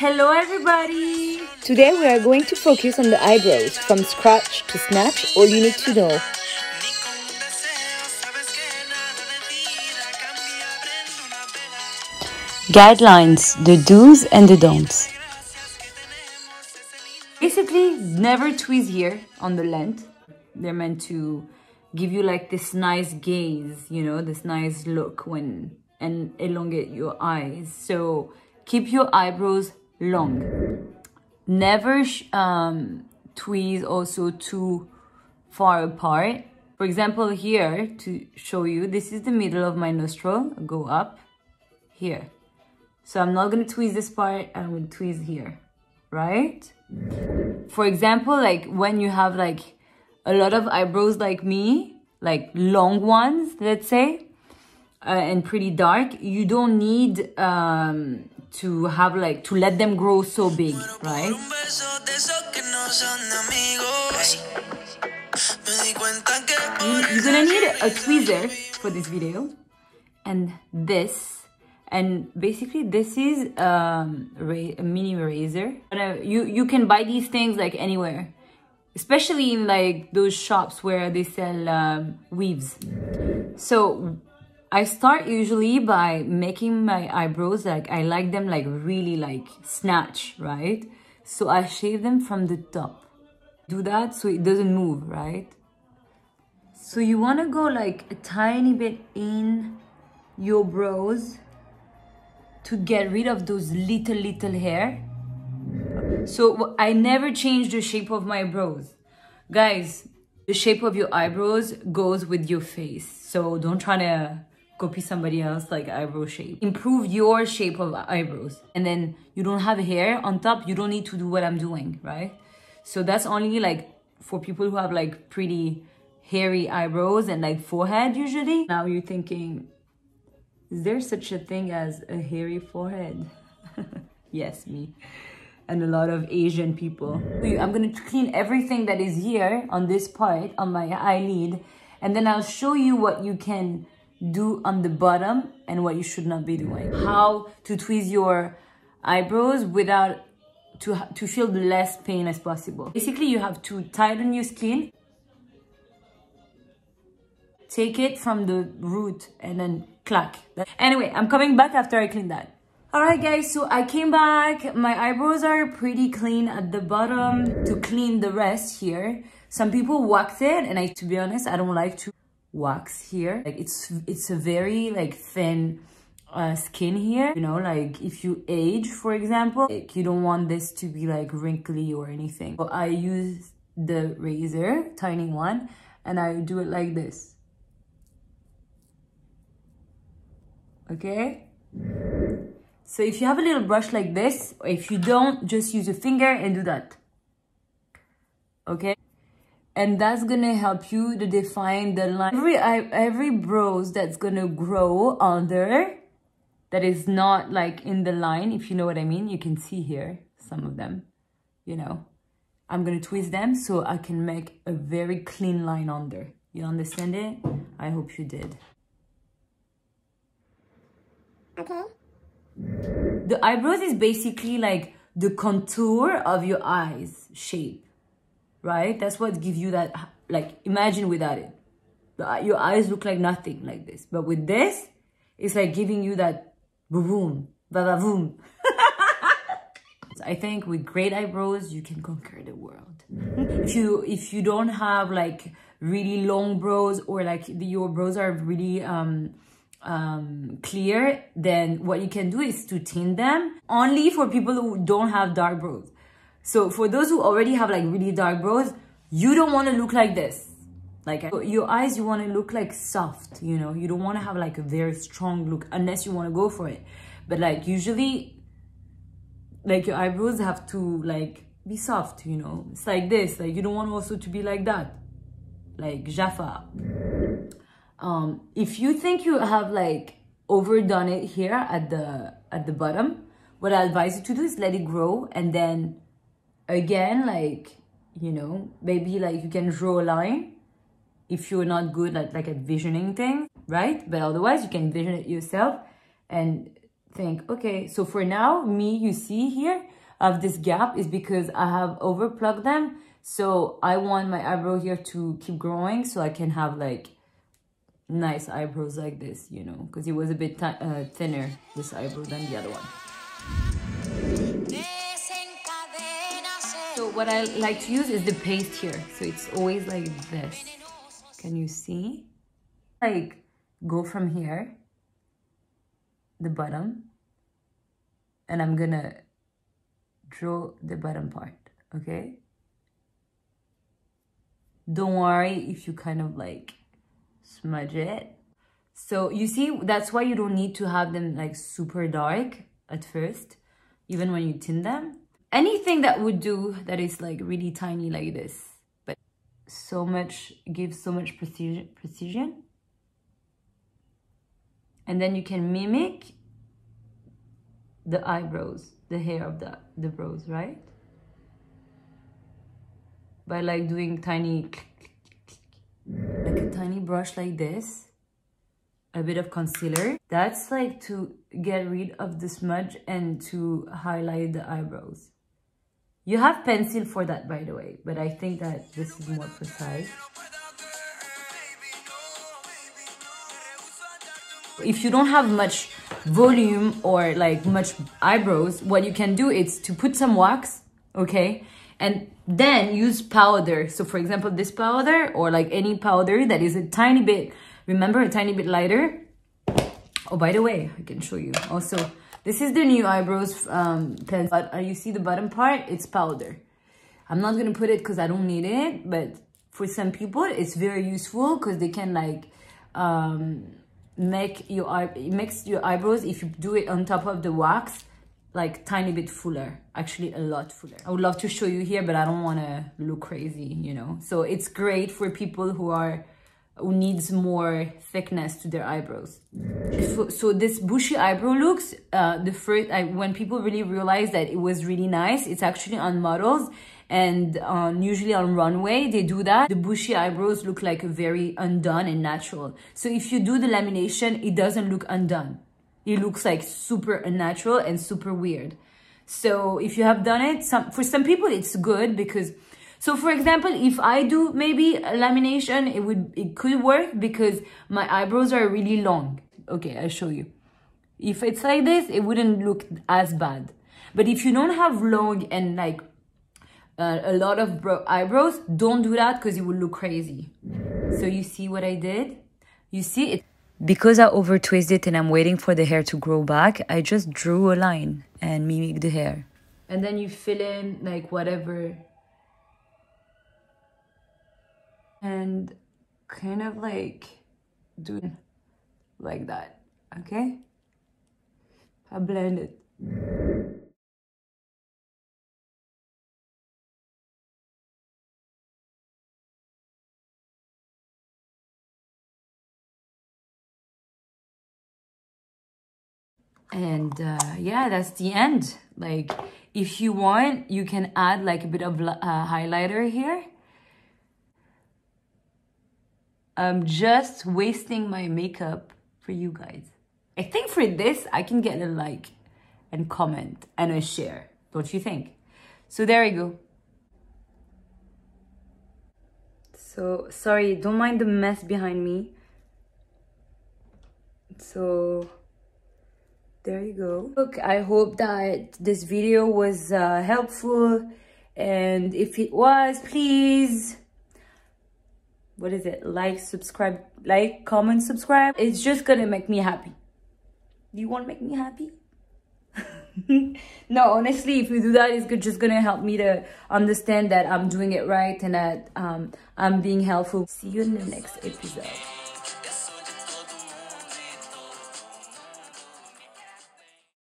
Hello everybody! Today we are going to focus on the eyebrows, from scratch to snatch, all you need to know. Guidelines, the do's and the don'ts. Basically, never tweeze here on the length. They're meant to give you like this nice gaze, you know, this nice look and elongate your eyes. So keep your eyebrows long. Never tweeze also too far apart. For example, here to show you, this is the middle of my nostril. Go up here. So I'm not gonna tweeze this part, I'm gonna tweeze here, right? For example, like when you have like a lot of eyebrows like me, like long ones, let's say, and pretty dark, you don't need to have like, to let them grow so big, right? You're gonna need a tweezer for this video, and this. And basically, this is a mini razor. You can buy these things like anywhere, especially in like those shops where they sell weaves. So I start usually by making my eyebrows, like I like them like really like snatch, right? So I shave them from the top. Do that so it doesn't move, right? So you want to go like a tiny bit in your brows to get rid of those little hair. So I never change the shape of my brows. Guys, the shape of your eyebrows goes with your face. So don't try to copy somebody else like eyebrow shape. Improve your shape of eyebrows. And then you don't have hair on top, you don't need to do what I'm doing, right? So that's only like for people who have like pretty hairy eyebrows and like forehead usually. Now you're thinking, is there such a thing as a hairy forehead? Yes, me. And a lot of Asian people. I'm going to clean everything that is here on this part, on my eyelid. And then I'll show you what you can do on the bottom and what you should not be doing. How to tweeze your eyebrows without, to feel the less pain as possible. Basically, you have to tighten your skin. Take it from the root and then clack. Anyway, I'm coming back after I clean that. Alright guys, so I came back. My eyebrows are pretty clean at the bottom. To clean the rest here, some people wax it, and to be honest, I don't like to wax here. Like it's a very like thin skin here. You know, like if you age, for example, like you don't want this to be like wrinkly or anything. So I use the razor, tiny one, and I do it like this. Okay, so if you have a little brush like this, or if you don't, just use your finger and do that. Okay, and that's gonna help you to define the line. Every brows that's gonna grow under, that is not like in the line, if you know what I mean. You can see here some of them, you know. I'm gonna twist them so I can make a very clean line under. You understand it? I hope you did. Okay. The eyebrows is basically like the contour of your eyes shape, right? That's what gives you that, like, imagine without it. Your eyes look like nothing like this. But with this, it's like giving you that boom, ba-ba-boom. I think with great eyebrows, you can conquer the world. If you don't have like really long brows, or like your brows are really clear, then what you can do is to tint them, only for people who don't have dark brows. So for those who already have like really dark brows, you don't want to look like this. Like your eyes, you want to look like soft, you know. You don't want to have like a very strong look unless you want to go for it. But like usually, like your eyebrows have to like be soft, you know. It's like this. Like you don't want also to be like that, like Jaffa. If you think you have like overdone it here at the bottom, what I advise you to do is let it grow, and then again, like, you know, maybe like you can draw a line if you're not good at like at visioning things, right? But otherwise you can vision it yourself and think, okay, so for now, you see here, of this gap is because I have overplucked them. So I want my eyebrow here to keep growing so I can have like nice eyebrows like this, you know, because it was a bit thinner, this eyebrow, than the other one. So what I like to use is the paste here. So it's always like this. Can you see? Like go from here, the bottom, and I'm gonna draw the bottom part, okay? Don't worry if you kind of like smudge it. So you see, that's why you don't need to have them like super dark at first, even when you tint them. Anything that would do that is like really tiny like this, but gives so much precision. And then you can mimic the eyebrows, the hair of the brows, right? By like doing tiny, like a tiny brush like this, a bit of concealer. That's like to get rid of the smudge and to highlight the eyebrows. You have pencil for that, by the way, but I think that this is more precise. If you don't have much volume or like much eyebrows, what you can do is to put some wax, okay? And then use powder. So for example, this powder or like any powder that is a tiny bit, remember, a tiny bit lighter. Oh, by the way, I can show you. Also, this is the new eyebrows pen. But you see the bottom part? It's powder. I'm not going to put it because I don't need it. But for some people, it's very useful because they can like makes your eyebrows, if you do it on top of the wax, like tiny bit fuller, actually a lot fuller. I would love to show you here, but I don't want to look crazy, you know. So it's great for people who needs more thickness to their eyebrows. So this bushy eyebrow looks, when people really realize that it was really nice, it's actually on models and usually on runway, they do that. The bushy eyebrows look like very undone and natural. So if you do the lamination, it doesn't look undone. It looks like super unnatural and super weird. So if you have done it, for some people it's good because, so for example, if I do maybe a lamination, it could work because my eyebrows are really long. Okay, I'll show you. If it's like this, it wouldn't look as bad. But if you don't have long and like a lot of eyebrows, don't do that because it will look crazy. So you see what I did? You see it? Because I over twist it and I'm waiting for the hair to grow back, I just drew a line and mimic the hair. And then you fill in like whatever. And kind of like do like that, okay? I blend it. And yeah, that's the end. Like if you want, you can add like a bit of highlighter here. I'm just wasting my makeup for you guys. I think for this, I can get a like and comment and a share, don't you think? So there you go. So sorry, don't mind the mess behind me. So there you go. Look, I hope that this video was helpful, and if it was, please, what is it, like, subscribe, like, comment, subscribe. It's just gonna make me happy. Do you want to make me happy? No, honestly, if you do that, it's just gonna help me to understand that I'm doing it right and that I'm being helpful. See you in the next episode.